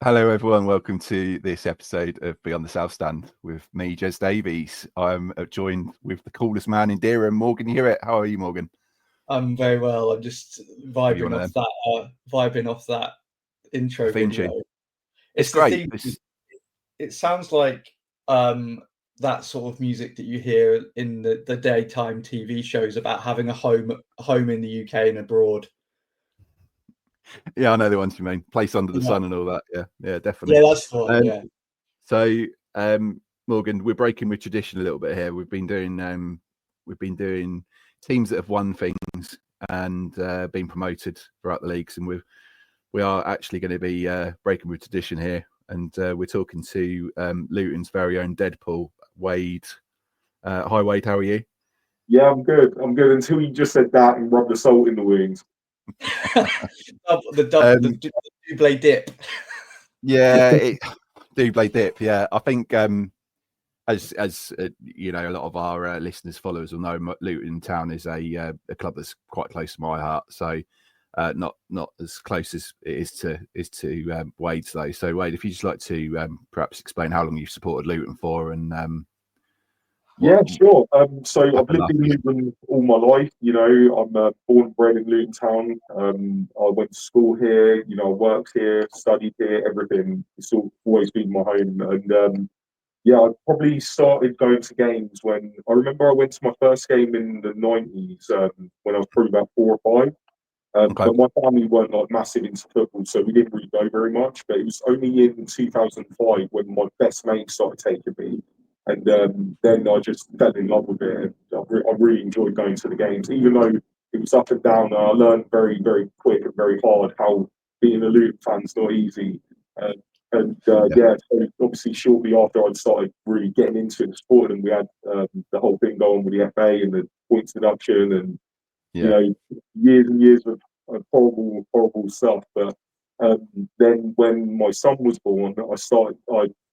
Hello, everyone. Welcome to this episode of Beyond the South Stand with me, Jez Davies. I'm joined with the coolest man in Dereham, Morgan Hewitt. How are you, Morgan? I'm very well. I'm just Are you one vibing of off them? that, vibing off that The intro theme video. tune. It's It's the great. theme. It sounds like um, that sort of music that you hear in the daytime TV shows about having a home in the UK and abroad. Yeah, I know the ones you mean. Place Under the Yeah, Sun and all that. Yeah, definitely. yeah, that's the one. Um, Yeah, so, Morgan, we're breaking with tradition a little bit here. We've been doing teams that have won things and been promoted throughout the leagues, and we are actually going to be breaking with tradition here, and we're talking to Luton's very own Deadpool, Wade. Hi, Wade. How are you? Yeah, I'm good. I'm good until you just said that and rubbed the salt in the wounds. the double dip. Yeah, do play dip. Yeah, I think as you know, a lot of our listeners, followers will know, Luton Town is a club that's quite close to my heart. So not as close as it is to Wade's though. So Wade, if you'd just like to perhaps explain how long you've supported Luton for and Yeah, what sure. So I've happened lived last in season. Luton all my life. I'm born and bred in Luton Town. I went to school here. I worked here, studied here, everything. It's always been my home. And yeah, I probably started going to games when I remember I went to my first game in the 90s when I was probably about 4 or 5. Okay. But my family weren't like massive into football, so we didn't really go very much. But it was only in 2005 when my best mate started taking me, and then I just fell in love with it. And I really enjoyed going to the games, even though it was up and down. I learned very, very quick and very hard how being a Luton fan's not easy. Uh, Yeah. yeah, so obviously shortly after I'd started really getting into the sport, and we had the whole thing going with the FA and the points deduction and Yeah. years and years of horrible, horrible stuff. But then when my son was born,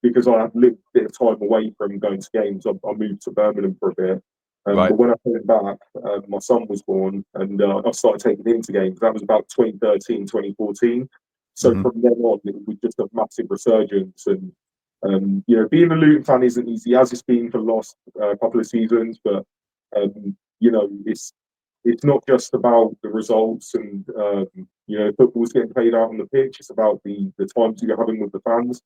because I had a little bit of time away from going to games, I moved to Birmingham for a bit. Right. But when I came back, my son was born and I started taking him to games. That was about 2013, 2014. So Hmm. from then on, it was just a massive resurgence. And, being a Luton fan isn't easy, as it's been for the last couple of seasons. But, it's not just about the results and football's getting played out on the pitch. It's about the times you're having with the fans.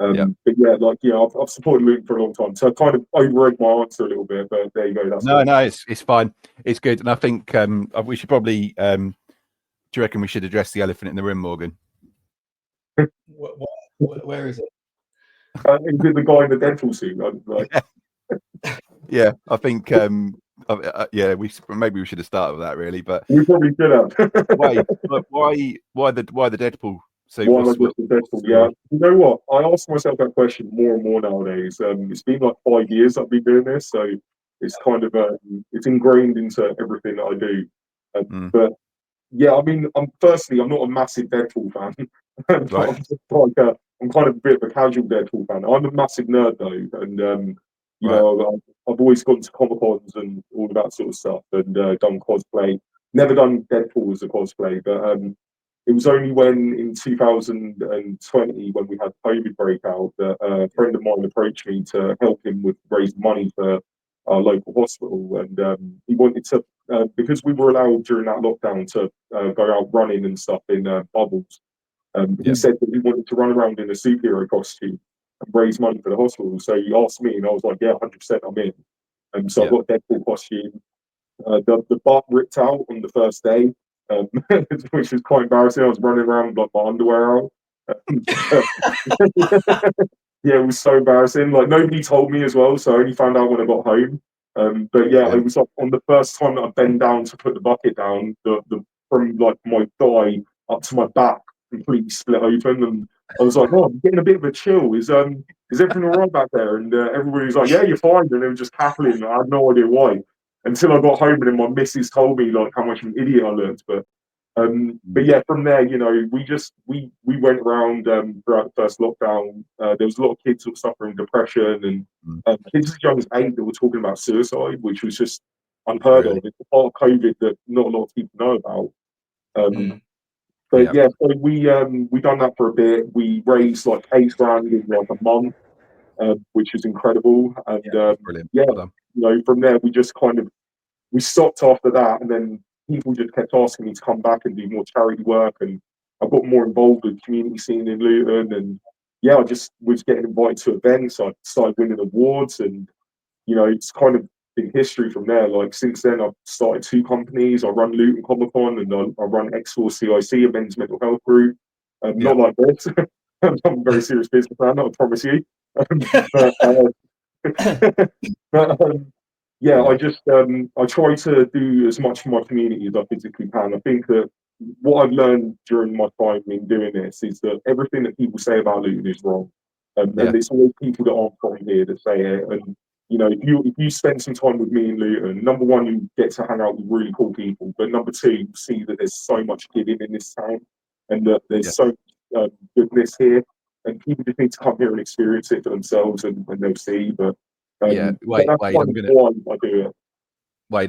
Yeah. But yeah, I've supported Luton for a long time, so I kind of overread my answer a little bit. But there you go. That's No, it's fine. It's good, and I think we should probably. Do you reckon we should address the elephant in the room, Morgan? Where is it? Is it the guy in the dental suit? Yeah, I think yeah, maybe we should have started with that really, but We probably should have. why the Deadpool? So Why am I just the Deadpool? Yeah, you know what? I ask myself that question more and more nowadays. It's been like 5 years I've been doing this, so it's kind of it's ingrained into everything that I do. But yeah, I mean, I'm not a massive Deadpool fan. Right. I'm just I'm kind of a bit of a casual Deadpool fan. I'm a massive nerd though, and Right. I've always gone to Comic Cons and all of that sort of stuff, and done cosplay. Never done Deadpool as a cosplay, but it was only when in 2020, when we had COVID breakout, that a friend of mine approached me to help him with raising money for our local hospital, and he wanted to because we were allowed during that lockdown to go out running and stuff in bubbles. He Yeah. said that he wanted to run around in a superhero costume and raise money for the hospital. So he asked me, and I was like, "Yeah, 100%, I'm in." So I Yeah. got Deadpool costume. The butt ripped out on the first day, which was quite embarrassing. I was running around like my underwear out. Yeah, it was so embarrassing. Like nobody told me as well, so I only found out when I got home. But yeah, Yeah. it was like on the first time that I bent down to put the bucket down, the from like my thigh up to my back completely split open, and I was like, "Oh, I'm getting a bit of a chill. Is everything all right back there?" And everybody was like, "Yeah, you're fine." And they were just cackling. I had no idea why until I got home, and then my missus told me like how much of an idiot I looked. But yeah, from there, we went around throughout the first lockdown. There was a lot of kids who were suffering depression, and kids as young as 8 that were talking about suicide, which was just unheard of. Really. It's a part of COVID that not a lot of people know about. Um, But yeah, so we done that for a bit. We raised like 8 grand in like a month, which is incredible. And brilliant. yeah, Well done. you know, from there we just kind of we stopped after that, and then people just kept asking me to come back and do more charity work, and I got more involved with community scene in Luton, and yeah, I just was getting invited to events. I started winning awards, and you know, it's kind of been history from there. Like since then, I've started 2 companies. I run Luton Comic Con, and I run X4 CIC, a men's mental health group. Not like this. I'm a very serious businessman, I promise you. But, but yeah, I just I try to do as much for my community as I physically can. I think that what I've learned during my time in doing this is that everything that people say about Luton is wrong, and it's always people that aren't from here that say it. And you know, if you spend some time with me in Luton, number one, you get to hang out with really cool people, but number two, you see that there's so much giving in this town, and that there's so much goodness here, and people just need to come here and experience it for themselves, and they'll see. But Wade,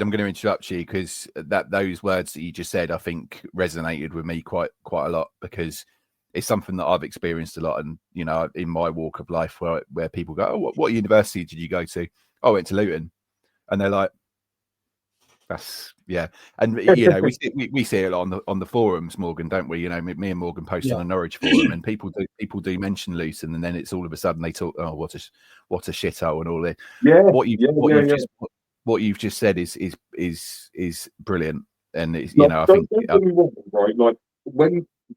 I'm going to interrupt you because those words that you just said, I think resonated with me quite a lot, because it's something that I've experienced a lot, and you know, in my walk of life, where people go, "Oh, what university did you go to?" "Oh, I went to Luton," and they're like, "That's And you know, we see it on the forums, Morgan, don't we? You know, me and Morgan post on a Norwich forum, and people do mention Luton, and then it's all of a sudden they talk, "Oh, what a shithole," and all this. What you've just said is brilliant, and it's, you know, I think don't get me wrong, right? Like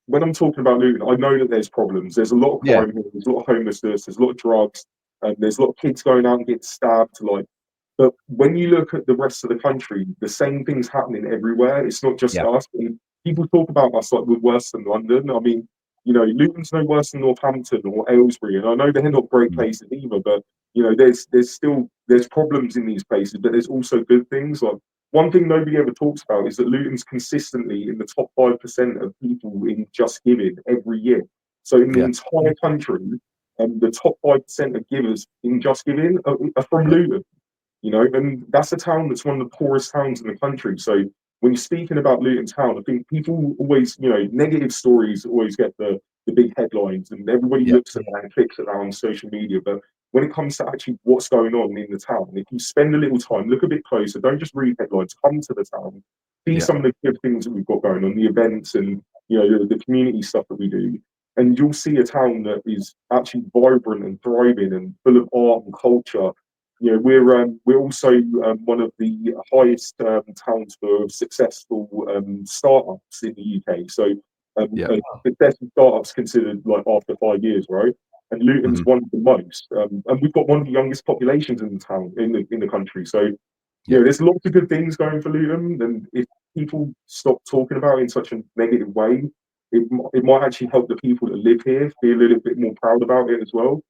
when I'm talking about Luton, I know that there's problems. There's a lot of crime here. There's a lot of homelessness. There's a lot of drugs, and there's a lot of kids going out and getting stabbed. But when you look at the rest of the country, the same thing's happening everywhere. It's not just us. And people talk about us like we're worse than London. I mean, you know, Luton's no worse than Northampton or Aylesbury, and I know they're not great places either. But you know, there's problems in these places, but there's also good things. Like one thing nobody ever talks about is that Luton's consistently in the top 5% of people in Just Giving every year. So in the entire country, the top 5% of givers in Just Giving are from Luton. You know, and that's a town that's one of the poorest towns in the country. So when you're speaking about Luton Town, I think people always, you know, negative stories always get the big headlines, and everybody looks at that and clicks at that on social media. But when it comes to actually what's going on in the town, if you spend a little time, look a bit closer, don't just read headlines, come to the town, see some of the good things that we've got going on, the events and, you know, the community stuff that we do. And you'll see a town that is actually vibrant and thriving and full of art and culture. You know, we're also one of the highest towns for successful startups in the UK. So successful startups considered like after 5 years, right? And Luton's one of the most, and we've got one of the youngest populations in the town in the country. So you know, there's lots of good things going for Luton, and if people stop talking about it in such a negative way, it might actually help the people that live here feel a little bit more proud about it as well.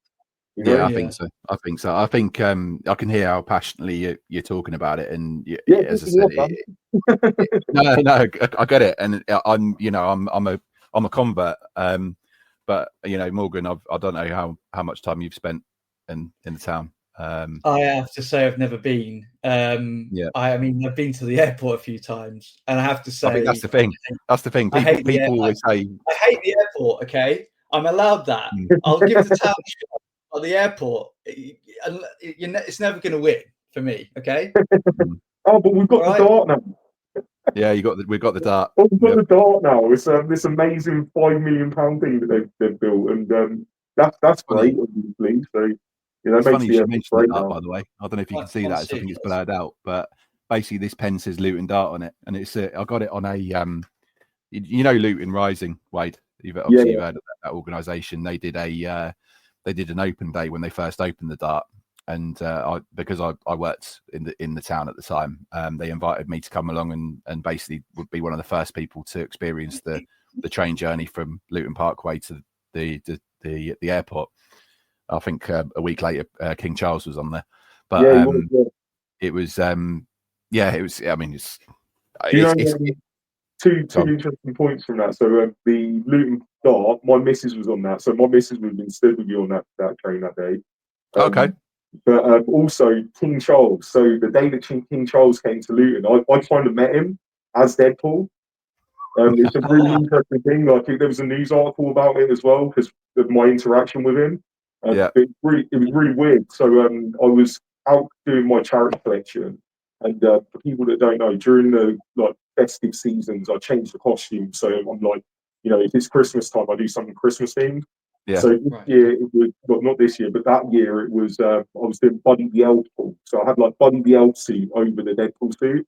You know? I think so. I think I can hear how passionately you're talking about it, and as I said, no, I get it, and I'm a convert, but you know, Morgan, I don't know how much time you've spent in the town. I have to say I've never been. I mean, I've been to the airport a few times, and I have to say, I think that's the thing. People always say, I hate the airport. Okay, I'm allowed that. I'll give the town at the airport. It's never going to win for me. Okay. Oh, but we've got the Dart now. Yeah, we've got the Dart. Oh, we've got the Dart now. It's this amazing £5 million thing that they've built, and that's great, obviously. So you know, it's funny you mentioned the Dart, now. by the way. I don't know if you can see that. I think it's blurred out, but basically this pen says Luton Dart on it, and it's I got it on a you know, Luton Rising, Wade. You've obviously heard of that organisation. They did an open day when they first opened the Dart, and because I worked in the town at the time, they invited me to come along and basically would be one of the first people to experience the train journey from Luton Parkway to the airport. I think a week later, King Charles was on there, but it was I mean, it's two interesting points from that. So the Luton Dart, my missus was on that. So my missus would have been stood with you on that train that day. Okay. But also King Charles. So the day that King Charles came to Luton, I kind of met him as Deadpool. It's a really interesting thing. Like there was a news article about it as well because of my interaction with him. Yeah. It was really weird. So I was out doing my charity collection, and for people that don't know, during the like festive seasons, I change the costume. So I'm like, you know, if it's Christmas time, I do something Christmas themed. Yeah. So this year it was, well, not this year, but that year it was. I was doing Buddy the Elf. So I had like Buddy the Elf suit over the Deadpool suit.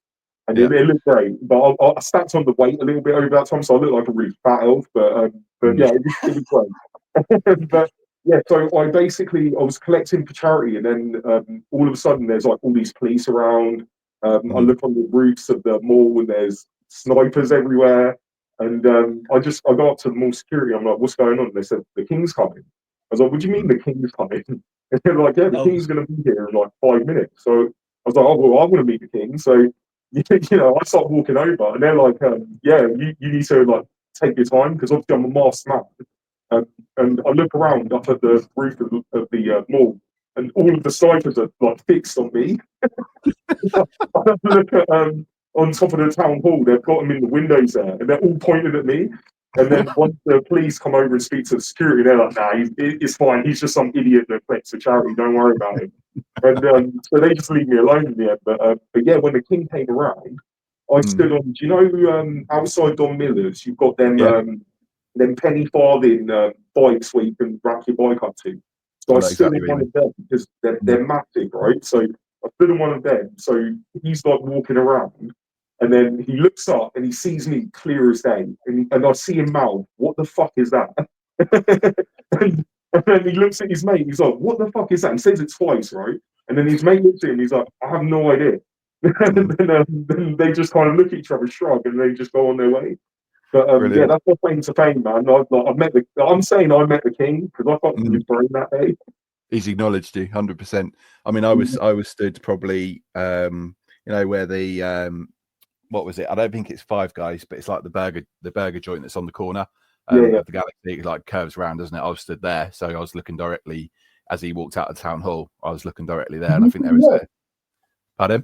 And it looked great, but I stacked on the weight a little bit over that time, so I looked like a really fat elf. But yeah, it was great. But yeah, so I was collecting for charity, and then all of a sudden there's like all these police around. I look on the roofs of the mall, and there's snipers everywhere. And I go up to the mall security. I'm like, "What's going on?" And they said, "The King's coming." I was like, "What do you mean the King's coming?" And they're like, "Yeah, the King's going to be here in like 5 minutes." So I was like, "Oh well, I want to meet the King." So you know, I start walking over, and they're like, "Yeah, you need to like take your time because obviously I'm a masked man." And I look around up at the roof of the mall, and all of the snipers are like fixed on me. I have to look at on top of the town hall. They've got them in the windows there, and they're all pointed at me. And then once the police come over and speak to the security, they're like, "Nah, it's fine. He's just some idiot that collects a charity. Don't worry about him." And so they just leave me alone in the end. But yeah, when the King came around, I stood on. Do you know outside Don Miller's? You've got them penny farthing bikes where you can rack your bike up to. So I stood on one of them because they're massive, right? So I stood on one of them. So he's like walking around. And then he looks up and he sees me clear as day. And I see him mouth, "What the fuck is that?" and then he looks at his mate. He's like, "What the fuck is that?" He says it twice, right? And then his mate looks at him. He's like, "I have no idea." Then they just kind of look at each other, shrug, and they just go on their way. But yeah, that's my claim to fame, man. I'm saying I met the King because I fucked with his brain that day. He's acknowledged you 100%. I mean, I was stood probably, you know, where the what was it? I don't think it's Five Guys, but it's like the burger joint that's on the corner of the Galaxy. It like curves around, doesn't it? I was stood there, so I was looking directly as he walked out of the town hall. I was looking directly there, and I think there was Pardon?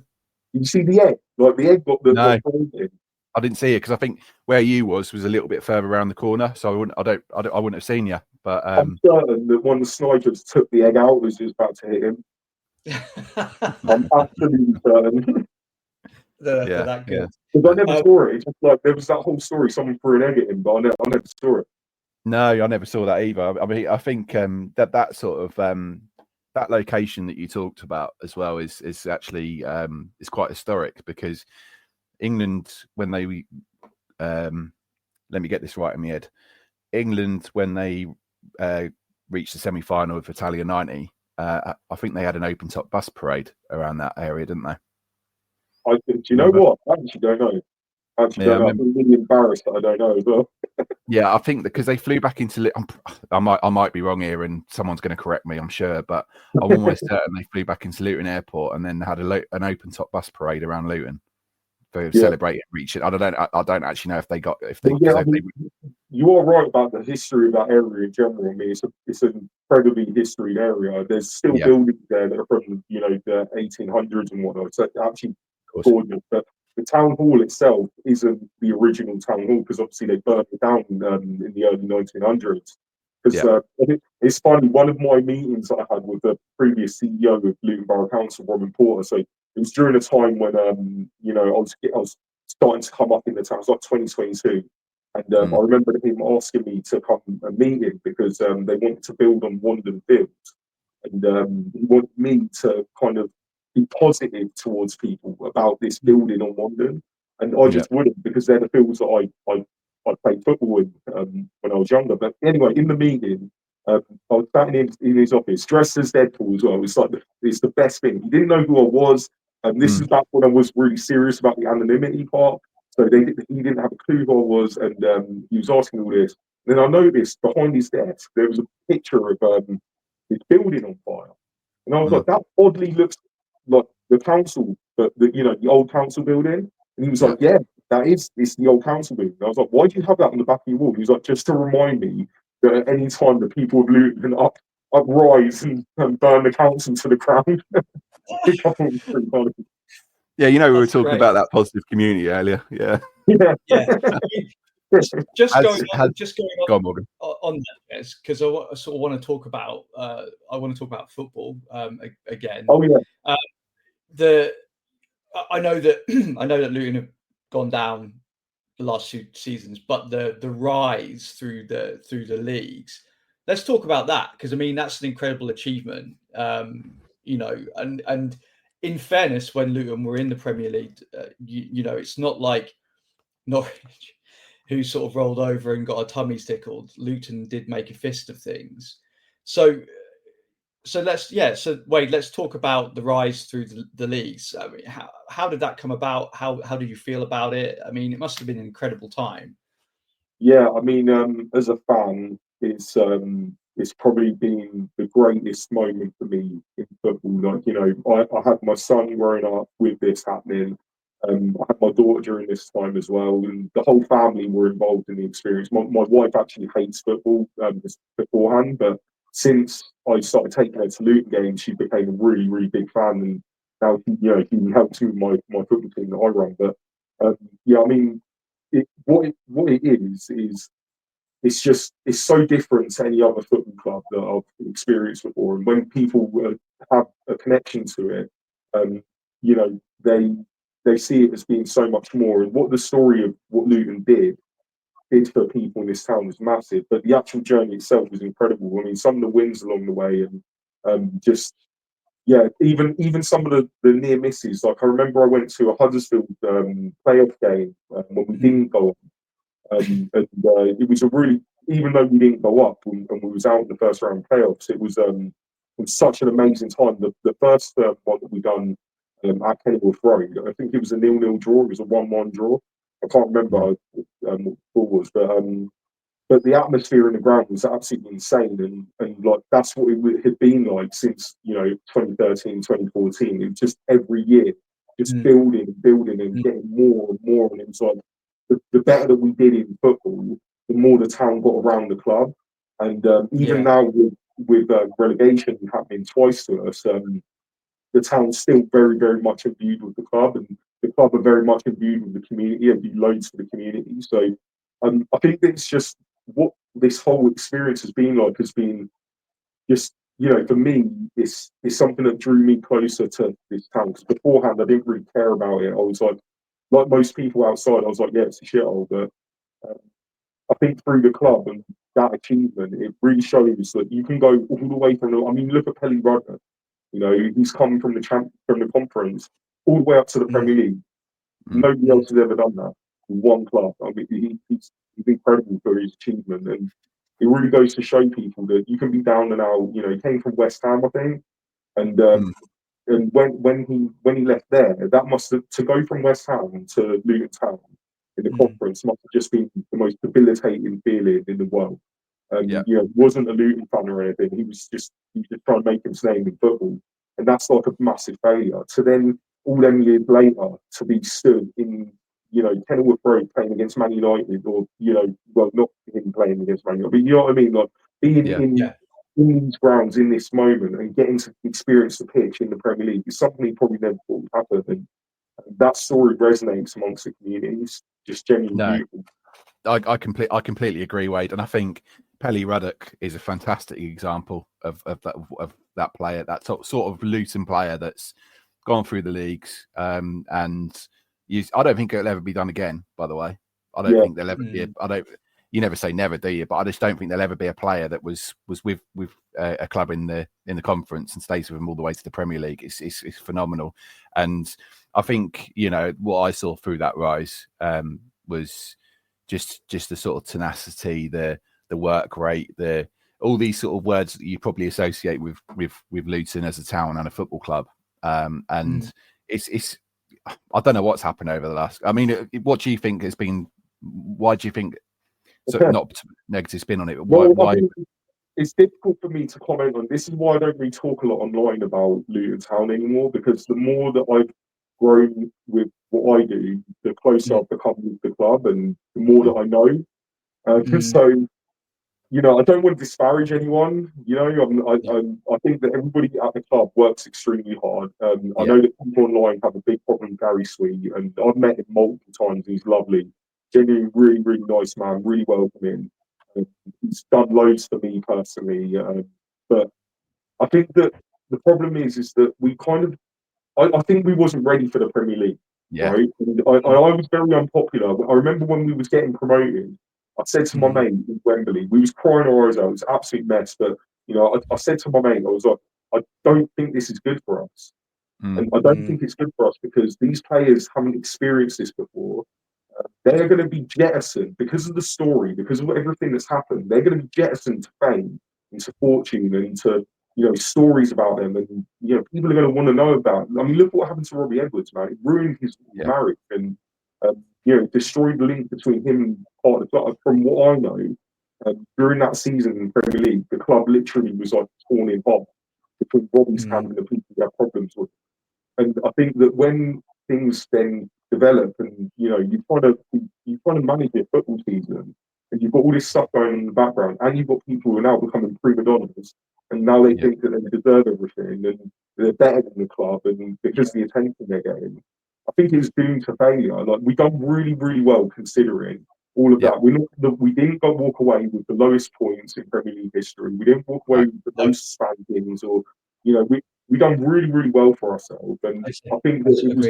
Did you see the egg? Like the egg got the no. I didn't see it because I think where you was a little bit further around the corner, so I wouldn't have seen you. But I'm certain that one of the snipers took the egg out as he was about to hit him. I'm absolutely certain. That good. Because I never saw it. It's just like there was that whole story. Someone threw an egg at him, but I never saw it. No, I never saw that either. I mean, I think that sort of that location that you talked about as well is actually is quite historic because England, when they let me get this right in my head, England when they reached the semi-final of Italia '90, I think they had an open-top bus parade around that area, didn't they? I think. Do you know what? I actually don't know. I I'm really embarrassed that I don't know as well. Yeah, I think because they flew back into. I might be wrong here, and someone's going to correct me. I'm sure, but I'm almost certain they flew back into Luton Airport and then had an open-top bus parade around Luton for celebrating reaching. I don't actually know if they got you are right about the history of that area in general. I mean, it's an incredibly historied area. There's still buildings there that are from the 1800s and whatnot. So actually gorgeous. But the town hall itself isn't the original town hall because obviously they burned it down in the early 1900s. Because it's funny, one of my meetings I had with the previous CEO of Luton Borough Council, Robin Porter. So it was during a time when I was starting to come up in the town. It was like 2022, and I remember him asking me to come and meet him because they wanted to build on Wandon Fields, and he wanted me to kind of be positive towards people about this building on Wandon, and I just wouldn't because they're the fields that I played football in when I was younger. But anyway, in the meeting, I was sat in his office, dressed as Deadpool as well. It's like it's the best thing. He didn't know who I was, and this is back when I was really serious about the anonymity part. So he didn't have a clue who I was, and he was asking all this. And then I noticed behind his desk there was a picture of his building on fire, and I was like, that oddly looks like the council, but the old council building. And he was like, yeah, it's the old council building. And I was like, why do you have that on the back of your wall? He was like, just to remind me that at any time the people of Luton uprise and burn the council to the ground. Yeah, we were talking about that positive community earlier. Yeah. just Has- going on, has- just going Go on, Morgan. on that, because I sort of want to talk about football again. Oh yeah, I know that I know that Luton have gone down the last 2 seasons, but the rise through the leagues. Let's talk about that, because I mean that's an incredible achievement. You know, and in fairness, when Luton were in the Premier League, you know, it's not like Norwich, who sort of rolled over and got our tummies tickled. Luton did make a fist of things. So so Wade, let's talk about the rise through the leagues. I mean, how did that come about? How did you feel about it? I mean, it must have been an incredible time. yeah. I mean, as a fan, it's probably been the greatest moment for me in football. Like, you know, I had my son growing up with this happening. I had my daughter during this time as well, and the whole family were involved in the experience. My wife actually hates football just beforehand, but since I started taking her to Luton games, she became a really, really big fan, and now he helps me with my football team that I run. But yeah, I mean, what it is it's so different to any other football club that I've experienced before. And when people have a connection to it, you know, they see it as being so much more. And what the story of what Luton did for people in this town was massive. But the actual journey itself was incredible. I mean, some of the wins along the way, and just yeah, even some of the near misses. Like I remember I went to a Huddersfield playoff game when we didn't go and it was a really, even though we didn't go up and we was out in the first round playoffs, it was such an amazing time. The first one that we done at Kenilworth Road, I think it was a 0-0 draw. It was a 1-1 draw. I can't remember what the score was, but the atmosphere in the ground was absolutely insane, and like that's what it had been like since 2013, 2014. It was just every year, just building and building and getting more and more, and it was like the better that we did in football, the more the town got around the club. And even now with relegation happening twice to us, the town's still very, very much imbued with the club, and the club are very much imbued with the community and do loads for the community. So I think it's just what this whole experience has been like has been just, for me, it's something that drew me closer to this town. Because beforehand, I didn't really care about it. I was like most people outside, I was like, yeah, it's a shithole. But um, I think through the club and that achievement, it really shows that you can go all the way from I mean, look at Pelly Rudder. He's come from from the conference all the way up to the Premier League. Nobody else has ever done that. One club. I mean, he's incredible for his achievement, and it really goes to show people that you can be down and out. He came from West Ham, I think, and when he left there, that must have to go from West Ham to Luton Town in the conference must have just been the most debilitating feeling in the world. Wasn't a Luton fan or anything. He was just trying to make his name in football, and that's like a massive failure. To then all them years later to be stood in Kenilworth Road playing against Man United, or well, not him playing against Man United, but you know what I mean, like being in these grounds in this moment and getting to experience the pitch in the Premier League is something he probably never thought would happen. And that story resonates amongst the community. It's just genuinely beautiful. I completely agree, Wade, and I think Pelly Ruddock is a fantastic example of that player, that sort of Luton player that's gone through the leagues, and I don't think it'll ever be done again. By the way, I don't think there'll ever be. You never say never, do you? But I just don't think there'll ever be a player that was with a club in the conference and stays with them all the way to the Premier League. It's phenomenal, and I think what I saw through that rise was just the sort of tenacity, the work rate, all these sort of words that you probably associate with Luton as a town and a football club. And it's I don't know what's happened over the last. I mean, what do you think has been? Why do you think? So not negative spin on it. Why? It's difficult for me to comment on. This is why I don't really talk a lot online about Luton Town anymore, because the more that I've grown with what I do, the closer I've become with the club, and the more that I know. So, I don't want to disparage anyone. I think that everybody at the club works extremely hard. I know that people online have a big problem with Gary Sweet, and I've met him multiple times. He's lovely. genuinely really, really nice man, really welcoming. He's done loads for me personally, but I think that the problem is that we kind of, I think we wasn't ready for the Premier League, Yeah. right? And I was very unpopular. I remember when we was getting promoted, I said to my mate in Wembley, we was crying our eyes out. It was an absolute mess, but I said to my mate, I was like, I don't think this is good for us. And I don't think it's good for us because these players haven't experienced this before. They're going to be jettisoned because of the story, because of everything that's happened. They're going to be jettisoned to fame, into fortune, and into stories about them, and people are going to want to know about. I mean, look what happened to Robbie Edwards, man. It ruined his marriage and destroyed the link between him and part of the club. From what I know, during that season in the Premier League, the club literally was like torn in half between Robbie's camp and the people he had problems with. And I think that when things then develop, and you try to manage your football season, and you've got all this stuff going on in the background, and you've got people who are now becoming prima donnas, and now they think that they deserve everything, and they're better than the club, and because of the attention they're getting, I think it's doomed to failure. Like, we've done really, really well considering all of that. We didn't walk away with the lowest points in Premier League history. We didn't walk away with the most spankings, or we done really, really well for ourselves. And I think that it was,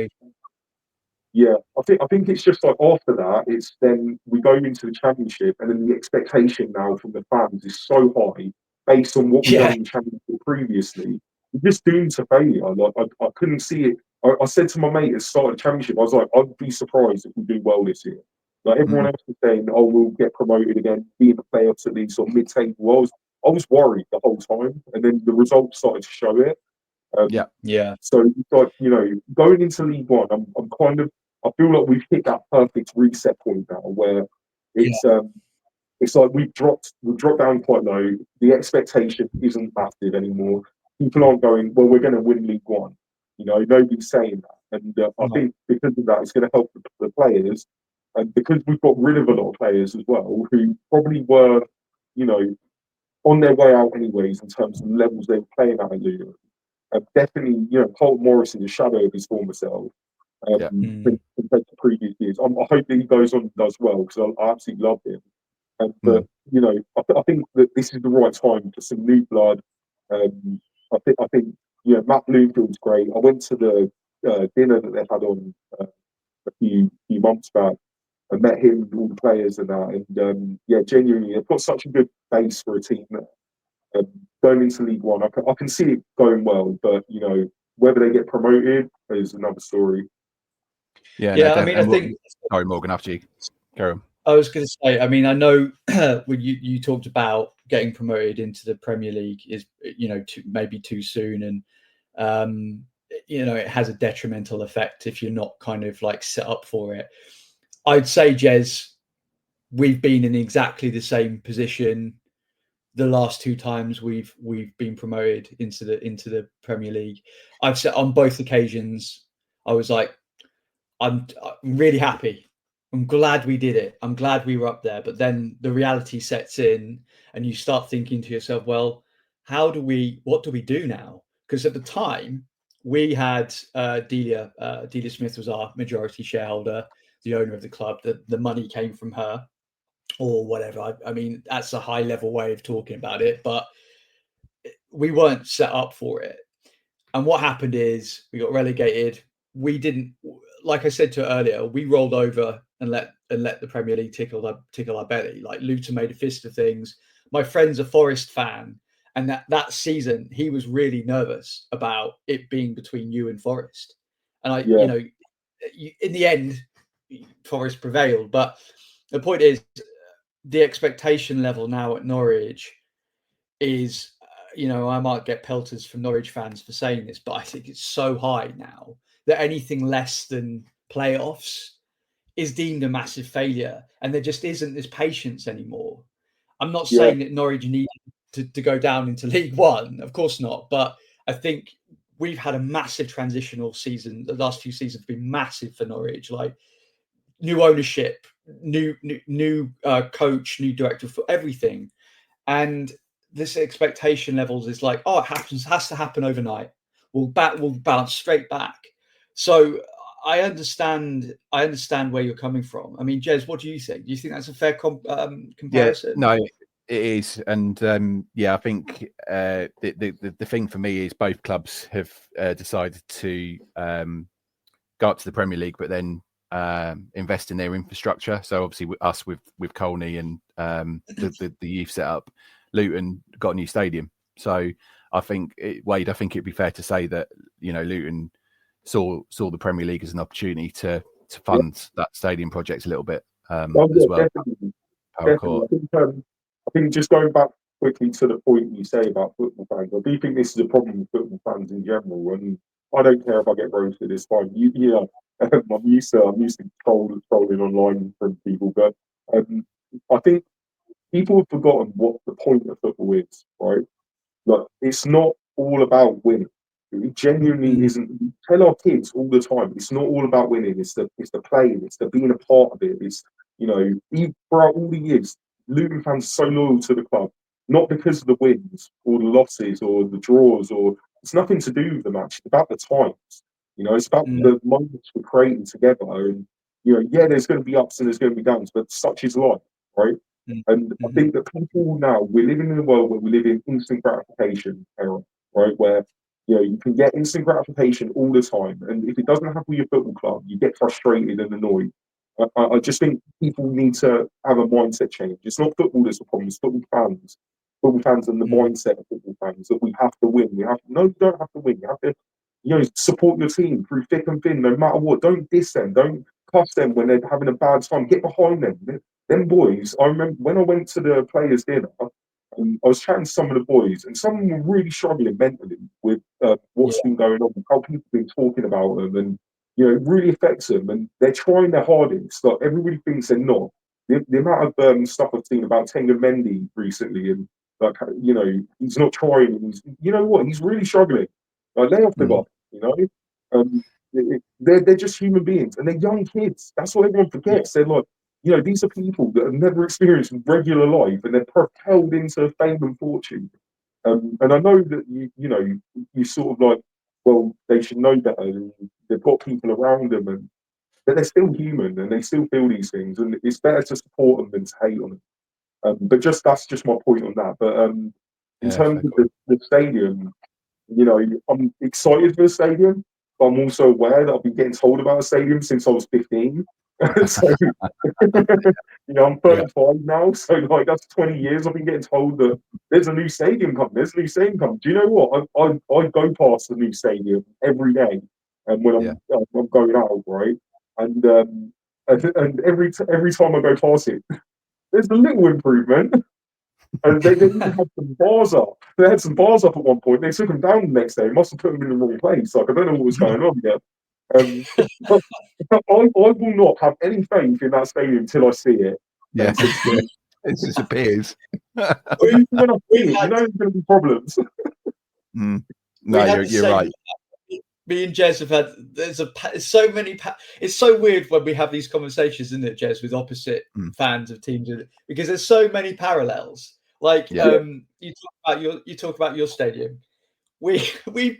I think it's just like after that, it's then we go into the Championship, and then the expectation now from the fans is so high based on what we've done in the Championship previously. We're just doomed to failure. Like, I couldn't see it. I said to my mate at the start of the Championship, I was like, I'd be surprised if we do well this year. Like, everyone else was saying, oh, we'll get promoted again, be in the playoffs at least, or mid-table. I was worried the whole time, and then the results started to show it. So it's like, going into League One, I'm kind of, I feel like we've hit that perfect reset point now, where it's like we've dropped down quite low. The expectation isn't massive anymore. People aren't going, well, we're going to win League One. Nobody's saying that, and I think because of that, it's going to help the players, and because we've got rid of a lot of players as well who probably were, on their way out anyways in terms of the levels they were playing at Luton. Definitely, Colton Morris is a shadow of his former self compared to previous years. I hope that he goes on and does well, because I absolutely love him. But I think that this is the right time for some new blood. I think Matt Bloomfield's great. I went to the dinner that they had on a few months back. I met him and all the players and that, and genuinely, they've got such a good base for a team that going into League One, I can see it going well, but whether they get promoted is another story. I mean, I think. Sorry, Morgan, after you, carry on. I was going to say, I mean, I know when you talked about getting promoted into the Premier League is, maybe too soon, and it has a detrimental effect if you're not kind of like set up for it. I'd say, Jez, we've been in exactly the same position the last two times we've been promoted into the Premier League. I've said on both occasions, I was like, I'm really happy. I'm glad we did it. I'm glad we were up there. But then the reality sets in, and you start thinking to yourself, well, what do we do now? Because at the time we had Delia Smith was our majority shareholder, the owner of the club. The money came from her, or whatever. I mean, that's a high level way of talking about it, but we weren't set up for it. And what happened is we got relegated. We didn't, like I said to earlier, we rolled over and let the Premier League tickle our belly. Like, Luton made a fist of things. My friend's a Forest fan, and that season he was really nervous about it being between you and Forest. And in the end, Forest prevailed. But the point is, the expectation level now at Norwich is, I might get pelters from Norwich fans for saying this, but I think it's so high now that anything less than playoffs is deemed a massive failure, and there just isn't this patience anymore. I'm not saying that Norwich need to go down into League One, of course not, but I think we've had a massive transitional season. The last few seasons have been massive for Norwich, like new ownership, new coach, new director, for everything, and this expectation levels is like, it has to happen overnight. We'll bounce straight back. So I understand where you're coming from. I mean, Jez, what do you think? Do you think that's a fair comparison? No, it is, and I think the thing for me is both clubs have decided to go up to the Premier League, but then invest in their infrastructure. So obviously, with Colney and the youth setup, Luton got a new stadium. So I think Wade, I think it'd be fair to say that Luton saw the Premier League as an opportunity to fund that stadium project a little bit as well. Definitely. I think just going back quickly to the point you say about football fans, I do think this is a problem with football fans in general. And I don't care if I get roasted this time. I'm used to trolling online from people, but I think people have forgotten what the point of football is, right? Like, it's not all about winning. It genuinely isn't. We tell our kids all the time, it's not all about winning. It's the playing. It's the being a part of it. It's throughout all the years, Luton fans are so loyal to the club, not because of the wins or the losses or the draws, or it's nothing to do with the match. It's about the times. It's about the moments we're creating together. And there's going to be ups and there's going to be downs, but such is life, right? And I think that people now, we're living in a world where we live in instant gratification era, right? Where you can get instant gratification all the time, and if it doesn't happen with your football club, you get frustrated and annoyed. I just think people need to have a mindset change. It's not football that's the problem; it's football fans. Football fans and the mindset of football fans that we have to win. You don't have to win. You have to, support your team through thick and thin, no matter what. Don't diss them. Don't cuss them when they're having a bad time. Get behind them. Them boys. I remember when I went to the players' dinner. I was chatting to some of the boys, and some of them were really struggling mentally with what's been going on, how people have been talking about them, and it really affects them. And they're trying their hardest. Like, everybody thinks they're not. The amount of stuff I've seen about Tenga Mendy recently, and he's not trying. And he's really struggling. Like, lay off the guy. They're just human beings, and they're young kids. That's what everyone forgets. They're like, these are people that have never experienced regular life, and they're propelled into fame and fortune. And I know that you sort of like, well, they should know better. They've got people around them, but they're still human, and they still feel these things. And it's better to support them than to hate on them. But that's just my point on that. But in terms of the stadium, I'm excited for the stadium. But I'm also aware that I've been getting told about a stadium since I was 15. So, I'm 35 now, so like that's 20 years I've been getting told that there's a new stadium coming. There's a new stadium coming. Do you know what? I go past the new stadium every day, and when I'm going out, right? And every time I go past it, there's a little improvement. And they even had some bars up. They had some bars up at one point. They took them down the next day. Must have put them in the wrong place. Like, I don't know what was going on yet. But I will not have any faith in that stadium until I see it. Yeah, it disappears. Even when I see it, there's going to be problems. No, you're right. Me and Jez have had it's so weird when we have these conversations, isn't it, Jez, with opposite fans of teams, because there's so many parallels. Like you talk about your stadium. We're set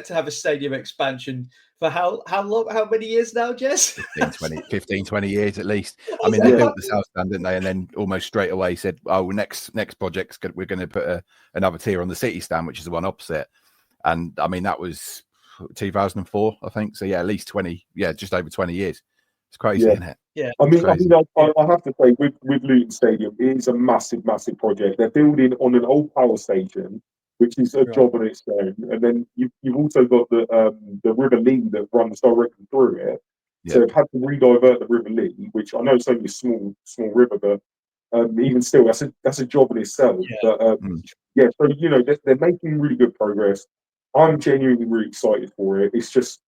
to have a stadium expansion for how long? How many years now, Jez? 15, 20 years at least. I mean, they built the South Stand, didn't they? And then almost straight away said, "Oh, next project, we're going to put another tier on the City Stand, which is the one opposite." And I mean, that was 2004, I think. So yeah, at least 20. Yeah, just over 20 years. It's crazy, isn't it? Yeah. I have to say, with Luton Stadium, it is a massive, massive project. They're building on an old power station, which is a job on its own. And then you've also got the River Lee that runs directly through it. Yeah. So they've had to re-divert the River Lee, which I know it's only a small river, but even still, that's a job in itself. Yeah. But so they're making really good progress. I'm genuinely really excited for it. It's just,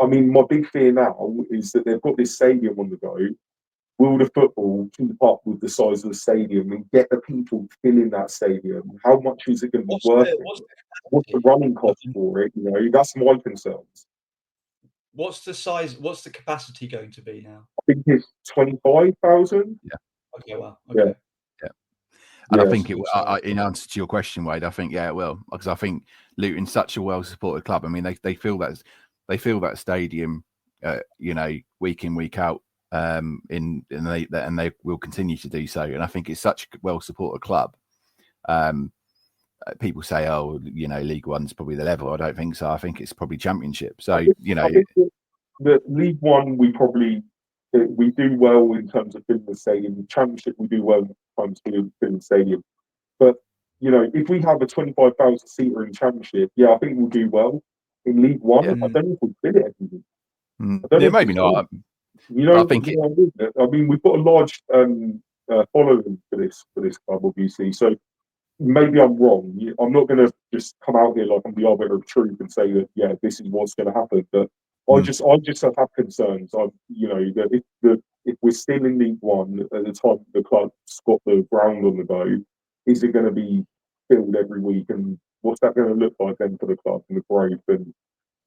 I mean, my big fear now is that they've got this stadium on the go. Will the football keep up with the size of the stadium and get the people filling that stadium? How much is it going to be worth? What's the running cost for it? That's my concerns. What's the size? What's the capacity going to be now? I think it's 25,000. Yeah. Okay. Well. Okay. Yeah. And I think in answer to your question, Wade, I think it will, because I think Luton's such a well-supported club. I mean, they feel that they fill that stadium, week in, week out, and they will continue to do so. And I think it's such a well supported club. People say, "Oh, League One's probably the level." I don't think so. I think it's probably Championship. So I think the League One, we do well in terms of filling the stadium. The Championship, we do well in terms of filling the stadium. But if we have a 25,000 seater in Championship, I think we'll do well. In League One, I don't know if we'll fit it. Maybe not. I think I mean, we've got a large following for this club, obviously. So maybe I'm wrong. I'm not going to just come out here like I'm the arbiter of truth and say that this is what's going to happen. But I just have concerns. That if we're still in League One at the time the club's got the ground on the go, is it going to be filled every week? And what's that going to look like then for the club and the growth? And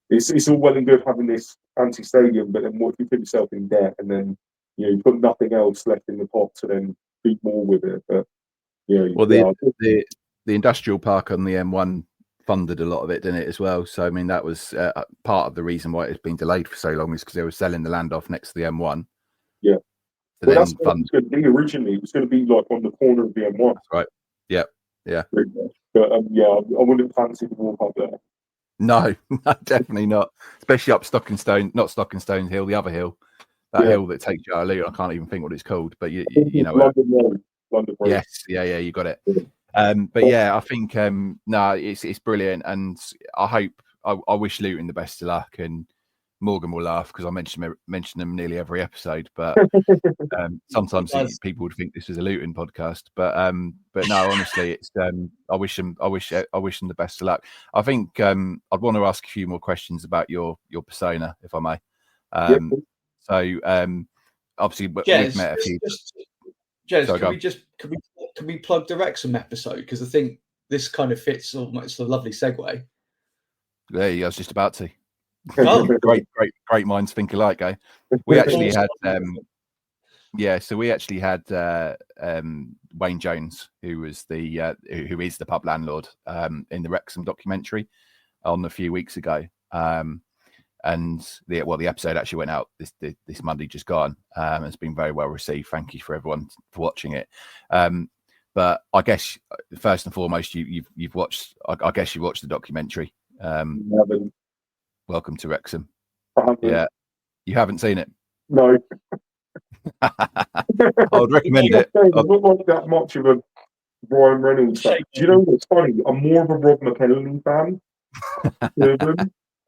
it's all well and good having this fancy stadium, but then what if you put yourself in debt and then you've got nothing else left in the pot to then beat more with it? But the industrial park on the M1 funded a lot of it, didn't it, as well? So I mean, that was part of the reason why it's been delayed for so long, is because they were selling the land off next to the M1. Yeah, well, that's what it was going to be originally. It was going to be like on the corner of the M1. That's right. Yeah. But I wouldn't fancy to walk up there. No, definitely not. Especially up not Stockenstone Hill, the other hill, hill that takes you out of Luton. I can't even think what it's called, but you know. London Road. Yes, yeah, you got it. But I think it's brilliant, and I wish Luton the best of luck. And Morgan will laugh because I mention them nearly every episode, but sometimes people would think this is a Luton podcast. But no, honestly, it's I wish them the best of luck. I think I'd want to ask a few more questions about your persona, if I may. Obviously, we've met a few. Jez, can we plug the Wrexham episode, because I think this kind of fits. It's a lovely segue. There you go. I was just about to. Oh. Great minds think alike, eh? We actually had so we actually had Wayne Jones, who was who is the pub landlord, in the Wrexham documentary on a few weeks ago. And the episode actually went out this Monday just gone. It's been very well received. Thank you for everyone for watching it. But I guess first and foremost, you've watched. I guess you watched the documentary. Welcome to Wrexham. Yeah, you haven't seen it? No. I would recommend it. I'm not like that much of a Ryan Reynolds fan. Do you know what's funny? I'm more of a Rob McElhenney fan.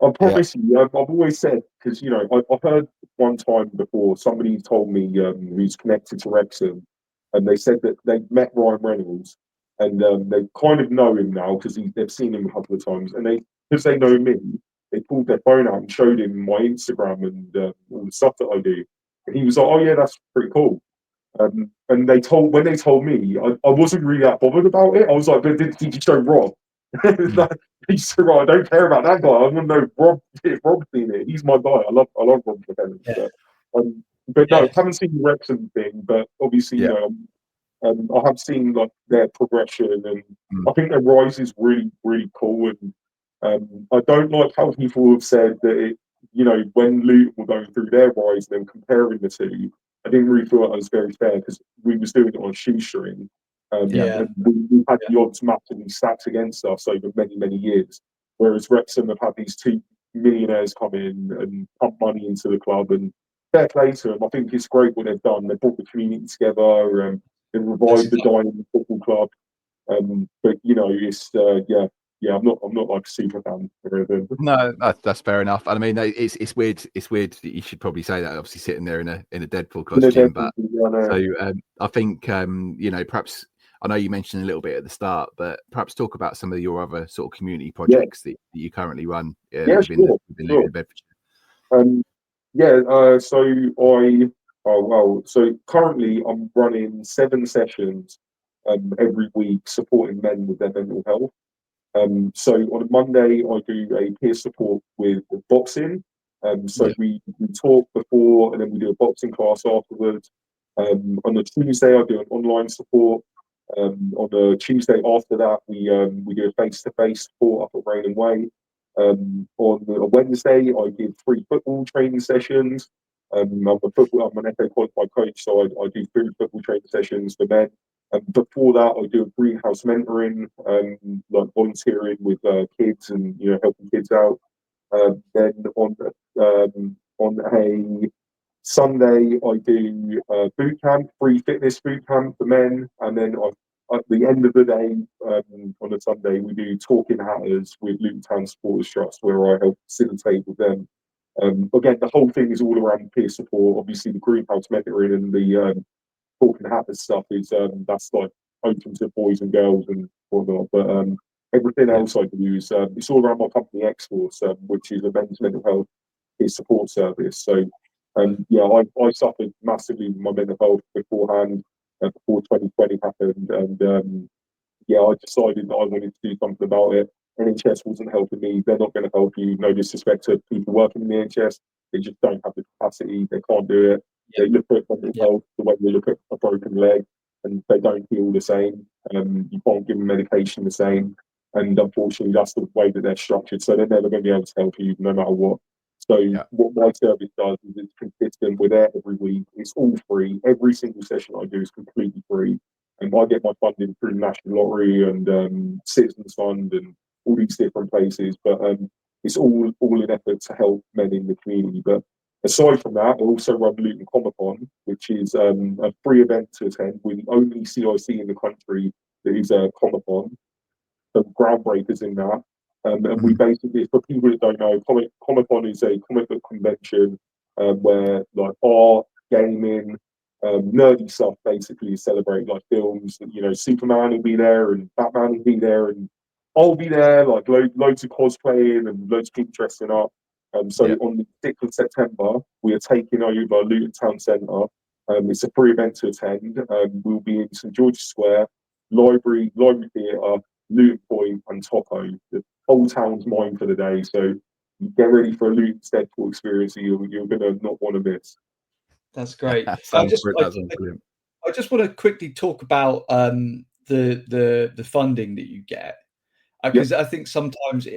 I promise you, I've always said, because I've heard one time before somebody told me who's connected to Wrexham, and they said that they met Ryan Reynolds, and they kind of know him now because they've seen him a couple of times, and because they know me, they pulled their phone out and showed him my Instagram and all the stuff that I do, and he was like, "Oh yeah, that's pretty cool." And when they told me, I wasn't really that bothered about it. I was like, "But did you show Rob?" He said, "Right, I don't care about that guy. I want to know Rob. If Rob's seen it, he's my guy. I love Rob McElhenney." Yeah. But no, I haven't seen the Wrexham thing. But obviously, I have seen like their progression, and I think their rise is really, really cool. And I don't like how people have said that when Luton were going through their rise and then comparing the two, I didn't really feel that was very fair because we was doing it on a shoestring. And we had the odds massively stacked against us over many, many years. Whereas Wrexham have had these two millionaires come in and pump money into the club, and fair play to them. I think it's great what they've done. They brought the community together, they revived the Diamond Football Club. But it's I'm not like a super fan or anything. No, that's fair enough. I mean, it's weird. It's weird that you should probably say that. Obviously, sitting there in a Deadpool costume, but I think perhaps I know you mentioned a little bit at the start, but perhaps talk about some of your other sort of community projects that you currently run. Sure. So currently I'm running 7 sessions every week supporting men with their mental health. So on a Monday I do a peer support with boxing. We talk before and then we do a boxing class afterwards. On a Tuesday I do an online support. On the Tuesday after that we do a face-to-face support up at Rain and Way. On a Wednesday, I give 3 football training sessions. I'm an FA qualified coach, so I do 3 football training sessions for men. Before that, I do a greenhouse mentoring, like volunteering with kids and helping kids out. Then on a Sunday, I do boot camp, free fitness boot camp for men, and then at the end of the day, on a Sunday, we do Talking Hatters with Luton Town Supporters Trust, where I help facilitate with them. Again, the whole thing is all around peer support. Obviously, the greenhouse mentoring and the Talking Hatters stuff is that's like open to boys and girls and whatnot. But everything else I do is it's all around my company X-Force, which is a men's mental health peer support service. So I suffered massively with my mental health beforehand, before 2020 happened, and I decided that I wanted to do something about it. NHS wasn't helping me. They're not going to help you. No disrespect to people working in the NHS. They just don't have the capacity. They can't do it. They look at mental health the way they look at a broken leg, and they don't heal the same. You can't give them medication the same. And unfortunately, that's the way that they're structured. So they're never going to be able to help you no matter what. So what my service does is it's consistent. We're there every week. It's all free. Every single session I do is completely free. And I get my funding through National Lottery and Citizens Fund and all these different places. But it's all in effort to help men in the community. But aside from that, I also run Luton Comic-Con, which is a free event to attend. We're the only CIC in the country that is a Comic-Con. So groundbreakers in that. And we basically, for people that don't know, Comic-Con is a comic book convention where like art, gaming, nerdy stuff basically celebrate like films. Superman will be there and Batman will be there and I'll be there, like loads of cosplaying and loads of people dressing up. So on the 6th of September, we are taking over Luton Town Centre. It's a free event to attend. We'll be in St George's Square, Library Theatre, Luton Point and Topo. The whole town's mine for the day. So get ready for a Luton Deadpool experience you're going to not want to miss. That's great. I just want to quickly talk about the funding that you get, because I think sometimes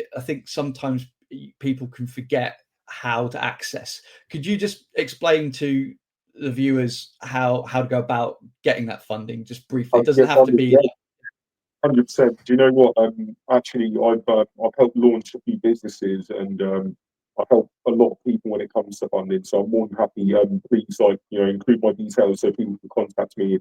people can forget how to access. Could you just explain to the viewers how to go about getting that funding, just briefly? It doesn't have to be. 100%. Do you know what? Actually, I've helped launch a few businesses, and I help a lot of people when it comes to funding. So I'm more than happy. Please, include my details so people can contact me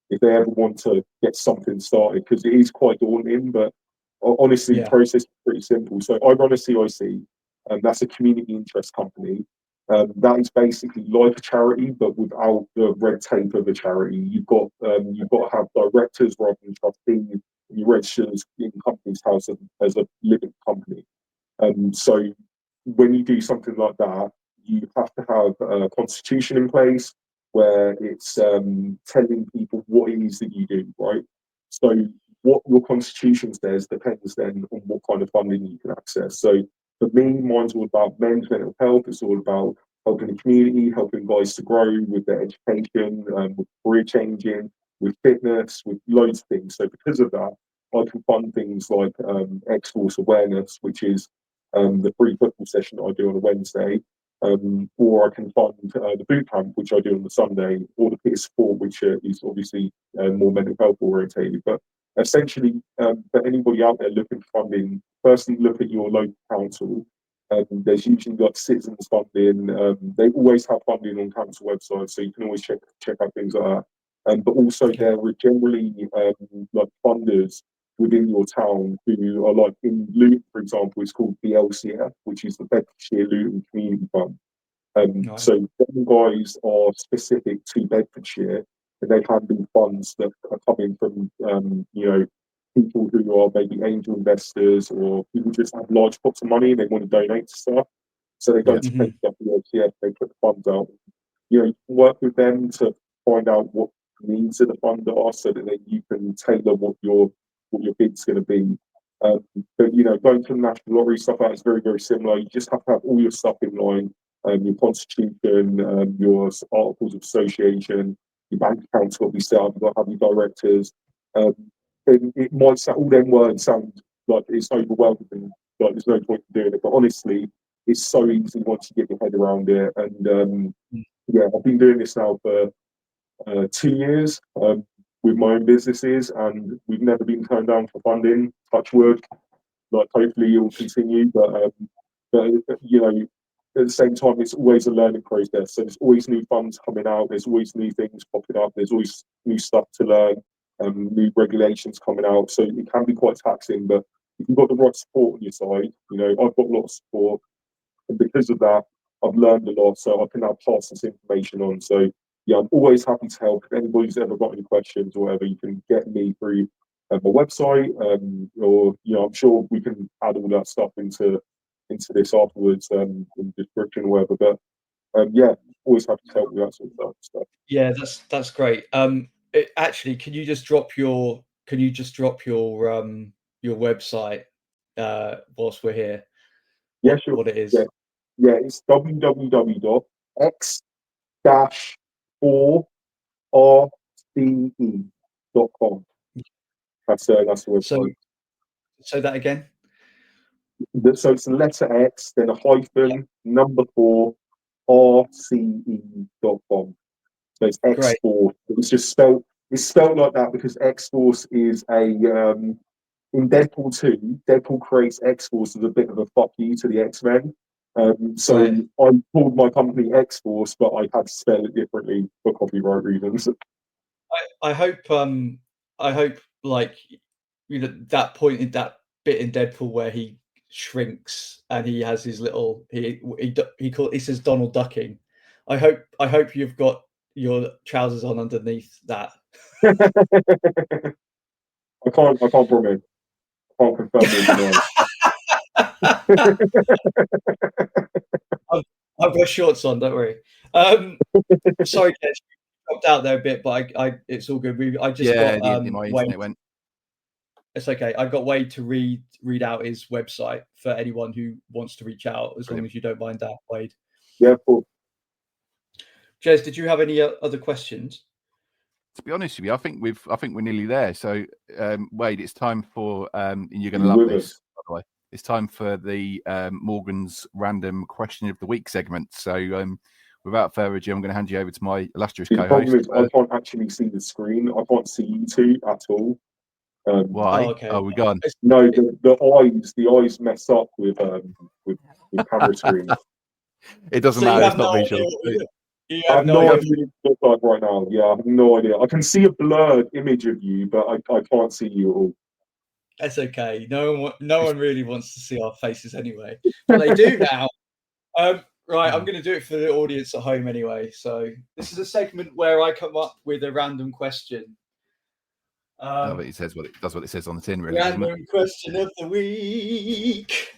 if they ever want to get something started, because it is quite daunting. But honestly, the process is pretty simple. So I run a CIC, and that's a community interest company. That is basically like a charity, but without the red tape of a charity. You've got to have directors rather than trustees. You register in Companies House as a living company. So when you do something like that, you have to have a constitution in place where it's telling people what it is that you do, right? So what your constitution says depends then on what kind of funding you can access. So for me, mine's all about men's mental health. It's all about helping the community, helping guys to grow with their education, with career changing, with fitness, with loads of things. So because of that, I can fund things like X-Force Awareness, which is the free football session that I do on a Wednesday, or I can fund the boot camp, which I do on the Sunday, or the peer support, which is obviously more mental health orientated. But essentially, for anybody out there looking for funding, firstly, look at your local council. There's usually like citizens funding. They always have funding on council websites, so you can always check out things like that. But also there are generally like funders within your town who are like in Luton, for example, it's called the LCF, which is the Bedfordshire Luton Community Fund. So them guys are specific to Bedfordshire, and they can be funds that are coming from people who are maybe angel investors or people just have large pots of money and they want to donate to stuff. So they don't take up the LCF, they put the funds out. You can work with them to find out what the needs of the fund are so that then you can tailor what your bid's going to be. But going to the National Lottery, stuff like that is very, very similar. You just have to have all your stuff in line, your constitution, your articles of association, your bank account's got to be set up, you've got to have your directors. And it might sound, all them words sound like it's overwhelming, like there's no point in doing it. But honestly, it's so easy once you get your head around it. And yeah, I've been doing this now for 2 years with my own businesses, and we've never been turned down for funding. Touch wood. Like hopefully it will continue, but you know, at the same time, it's always a learning process. So there's always new funds coming out. There's always new things popping up. There's always new stuff to learn. New regulations coming out. So it can be quite taxing. But if you've got the right support on your side, you know, I've got a lot of support, and because of that, I've learned a lot. So I can now pass this information on. So yeah, I'm always happy to help. If anybody's ever got any questions or whatever, you can get me through my website, or you know, I'm sure we can add all that stuff into this afterwards in the description or whatever. But yeah, always happy to help with that sort of stuff. Yeah, that's great. Actually, can you just drop your website whilst we're here? Yeah, sure. What it is? Yeah, it's www.x-4rce.com. That's the website. So that again. So it's the letter X, then a hyphen, number 4, RCE.com. So it's X-Force. It's just spelled like that because X-Force is in Deadpool 2, Deadpool creates X-Force as a bit of a fuck you to the X-Men. So I called my company X-Force, but I had to spell it differently for copyright reasons. I hope like, you know, that point in that bit in Deadpool where he shrinks and he has his little he says Donald ducking. I hope you've got your trousers on underneath that. I can't promise. I can't confirm it. I've got shorts on, don't worry. Sorry, Kev, dropped out there a bit, but I it's all good. I just got my internet went. It's okay. I got Wade to read out his website for anyone who wants to reach out, as long as you don't mind that, Wade. Yeah, cool. Jez, did you have any other questions? To be honest with you, I think we're nearly there. So, Wade, it's time for and you're going to love this, by the way. It's time for the Morgan's random question of the week segment. So, without further ado, I'm going to hand you over to my illustrious co-host. The problem is I can't actually see the screen. I can't see you two at all. Why? Oh, okay. Oh, we're gone. No, the eyes mess up with camera screens. It doesn't matter. It's not visual. I have no idea what it looks like right now. Yeah, I have no idea. I can see a blurred image of you, but I can't see you at all. That's okay. No one really wants to see our faces anyway, but they do now. Right, I'm going to do it for the audience at home anyway. So this is a segment where I come up with a random question. But it says does what it says on the tin, really. Random question of the week.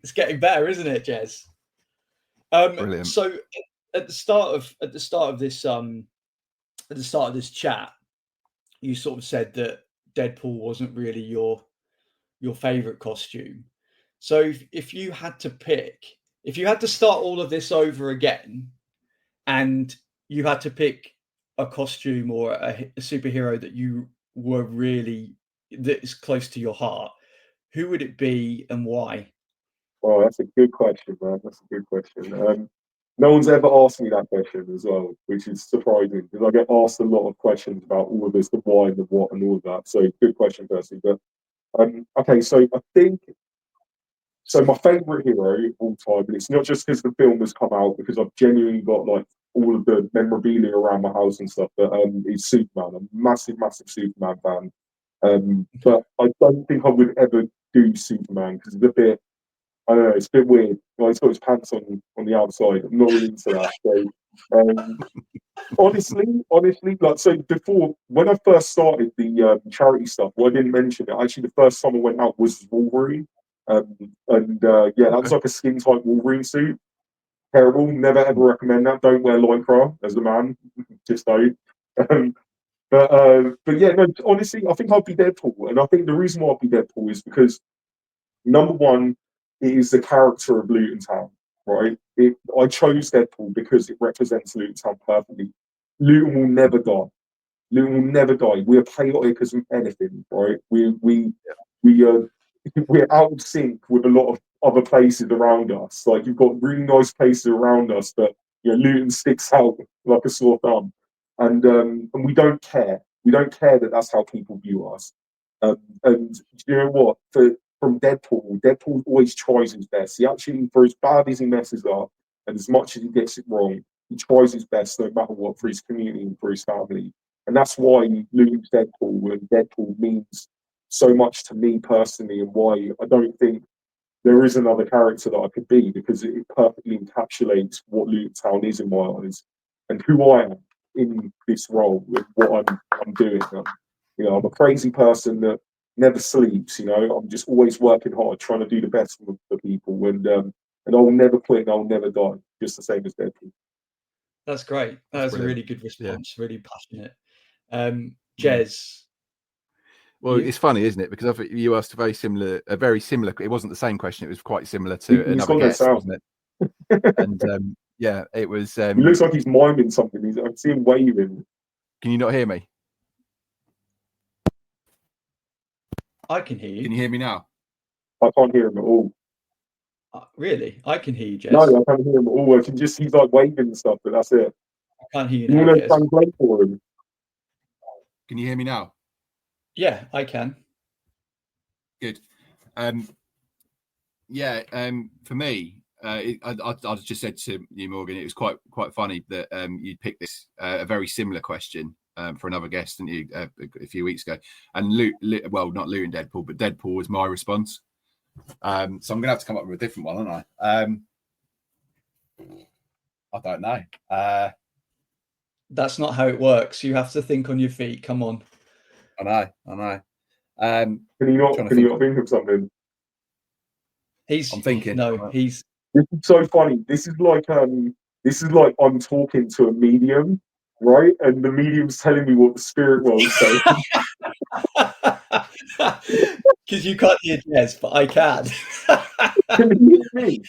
It's getting better, isn't it, Jez? Brilliant. So at the start of this chat, you sort of said that Deadpool wasn't really your favorite costume. So if you had to start all of this over again, and you had to pick a costume or a superhero that you were that is close to your heart, who would it be and why? Oh, that's a good question, man. That's a good question. No one's ever asked me that question as well, which is surprising because I get asked a lot of questions about all of this, the why and the what and all of that. So good question, Percy. But okay, so I think my favourite hero of all time, and it's not just because the film has come out, because I've genuinely got like all of the memorabilia around my house and stuff, but it's Superman. I'm a massive Superman fan. But I don't think I would ever do Superman because it's a bit, I don't know, it's a bit weird. Like, he's got his pants on the outside. I'm not really into that. So, honestly, like, so before, when I first started the charity stuff, well, I didn't mention it. Actually, the first time I went out was Wolverine. Yeah, that was like a skin tight Wolverine suit. Terrible. Never ever recommend that. Don't wear Lycra as a man. Just don't. But yeah, no, honestly, I think I'll be Deadpool. And I think the reason why I'll be Deadpool is because, number one, it is the character of Luton Town, right? I chose Deadpool because it represents Luton Town perfectly. Luton will never die. Luton will never die. We are chaotic as anything, right? We we're out of sync with a lot of other places around us. Like you've got really nice places around us, but Luton sticks out like a sore thumb, and we don't care. We don't care that that's how people view us. And you know what? From Deadpool always tries his best. He actually, for as bad as he messes up, and as much as he gets it wrong, he tries his best no matter what for his community and for his family. And that's why Luton's Deadpool and Deadpool means so much to me personally, and why I don't think there is another character that I could be, because it perfectly encapsulates what Luton Town is in my eyes and who I am in this role with what I'm doing. I'm a crazy person that never sleeps. I'm just always working hard, trying to do the best for people, and I will never quit and I will never die. Just the same as Deadpool. That's great. That's a really good response. Yeah. Really passionate. Jez. Well, it's funny, isn't it? Because I think you asked a very similar. It wasn't the same question. It was quite similar to another guest, wasn't it? And yeah, it was. He looks like he's miming something. I can see him waving. Can you not hear me? I can hear you. Can you hear me now? I can't hear him at all. Really? I can hear you, Jez. No, I can't hear him at all. I can just he's like waving and stuff, but that's it. I can't hear you now. You want to translate for him? Can you hear me now? Yeah, I can. Good. Yeah. For me, I just said to you, Morgan, it was quite funny that you picked this a very similar question for another guest, didn't you, a few weeks ago? And not Luton Deadpool, but Deadpool was my response. So I'm gonna have to come up with a different one, aren't I? I don't know. That's not how it works. You have to think on your feet. Come on. I know. Can you not think of something? I'm thinking. No, he's. This is so funny. This is like I'm talking to a medium, right? And the medium's telling me what the spirit world's saying. Because you can't hear Jez, but I can. Can you hear me?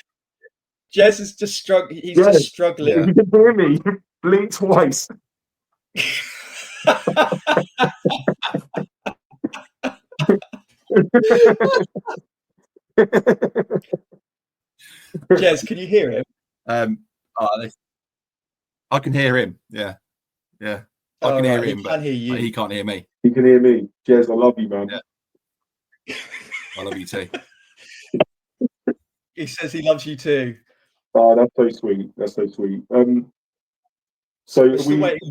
Jez is just struggling. He's just struggling. If you can hear me, blink twice. Jez, can you hear him? I can hear him. Yeah. I can hear him, but he can't hear me. He can hear me. Jez, I love you, man. Yeah. I love you too. He says he loves you too. Oh, that's so sweet. So what are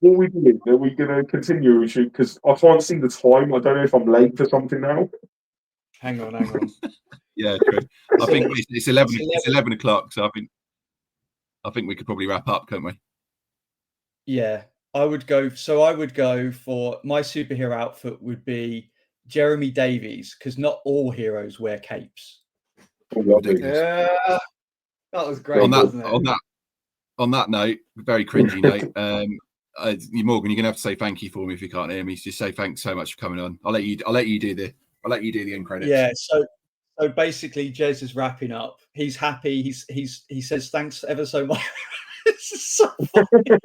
we doing? Are we going to continue? Because I can't see the time. I don't know if I'm late for something now. Hang on. Yeah, true. I think it's 11. It's 11 o'clock. So I think we could probably wrap up, can't we? Yeah, I would go. So I would go for my superhero outfit would be Jeremy Davies, because not all heroes wear capes. Yeah, that was great. On that note, very cringy note. Morgan, you're gonna have to say thank you for me if you can't hear me. Just say thanks so much for coming on. I'll let you do the end credits. Yeah. So basically, Jez is wrapping up. He's happy. He says thanks ever so much. This is so funny.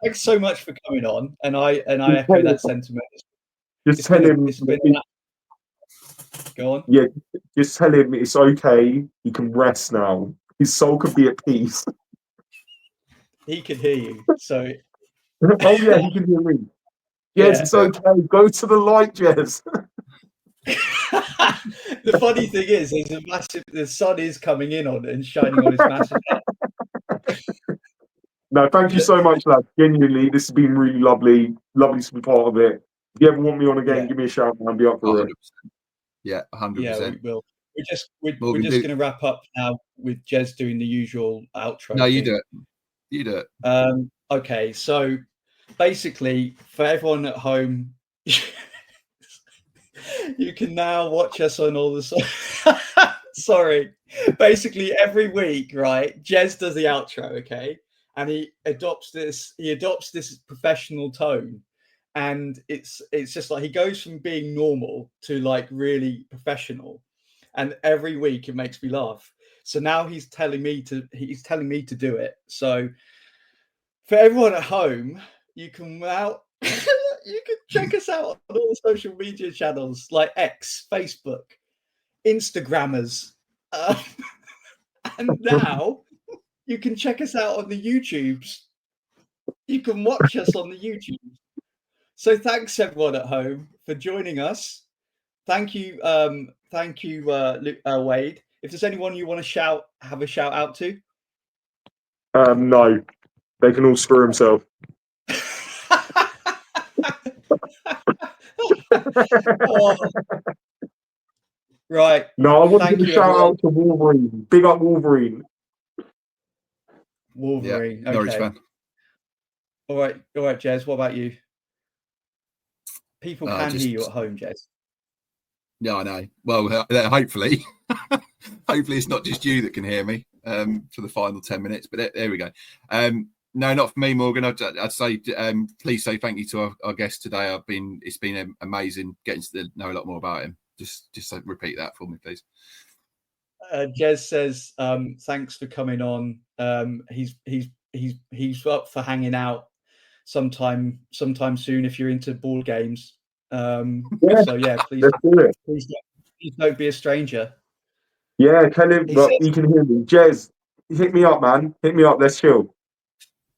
Thanks so much for coming on, and I echo that sentiment. Just tell him. Go on. Yeah, just tell him it's okay. He can rest now. His soul can be at peace. He can hear you. So. Oh yeah, he can hear me. Yes, it's okay. Go to the light, Jez. The funny thing is, the sun is coming in on it and shining on his massive head. No, thank you so much, lad. Genuinely, this has been really lovely. Lovely to be part of it. If you ever want me on again, give me a shout and I'll be up for 100%. it. Yeah, 100%. Yeah, we will. We're just going to wrap up now with Jez doing the usual outro. No, you do it. Okay, so basically, for everyone at home, you can now watch us on all the. Sorry, basically every week, right? Jez does the outro, okay, and he adopts this professional tone, and it's just like he goes from being normal to like really professional, and every week it makes me laugh. So now he's telling me to do it. So for everyone at home, you can now You can check us out on all the social media channels like X, Facebook, Instagrammers. And now you can check us out on the YouTubes. You can watch us on the YouTube. So thanks everyone at home for joining us. Thank you, Wade. If there's anyone you want to have a shout out to. No, they can all screw themselves. Oh. Right. No, I want to give a shout out to Wolverine. Big up Wolverine. Wolverine. Yeah, Norwich fan. All right, Jez. What about you? People can hear you at home, Jez. Yeah, I know. Well, hopefully, hopefully it's not just you that can hear me for the final 10 minutes. But there we go. No, not for me, Morgan. I'd say please say thank you to our guest today. It's been amazing getting to know a lot more about him. Just repeat that for me, please. Jez says thanks for coming on. He's up for hanging out sometime soon if you're into board games. So yeah, please don't be a stranger. Yeah, tell him he can hear me. Jez, hit me up, man. Hit me up. Let's chill.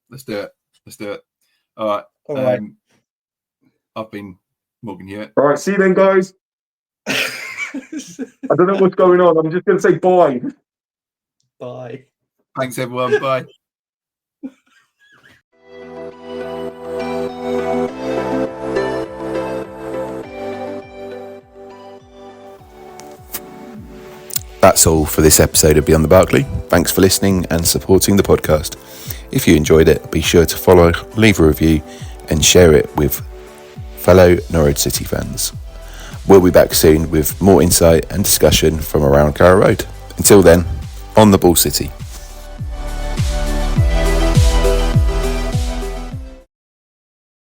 Let's do it. All right. I've been Morgan Hewitt. All right, see you then, guys. I don't know what's going on. I'm just going to say bye. Bye. Thanks, everyone. Bye. That's all for this episode of Beyond the Barclay. Thanks for listening and supporting the podcast. If you enjoyed it, be sure to follow, leave a review, and share it with fellow Norwich City fans. We'll be back soon with more insight and discussion from around Carrow Road. Until then, on the Ball City.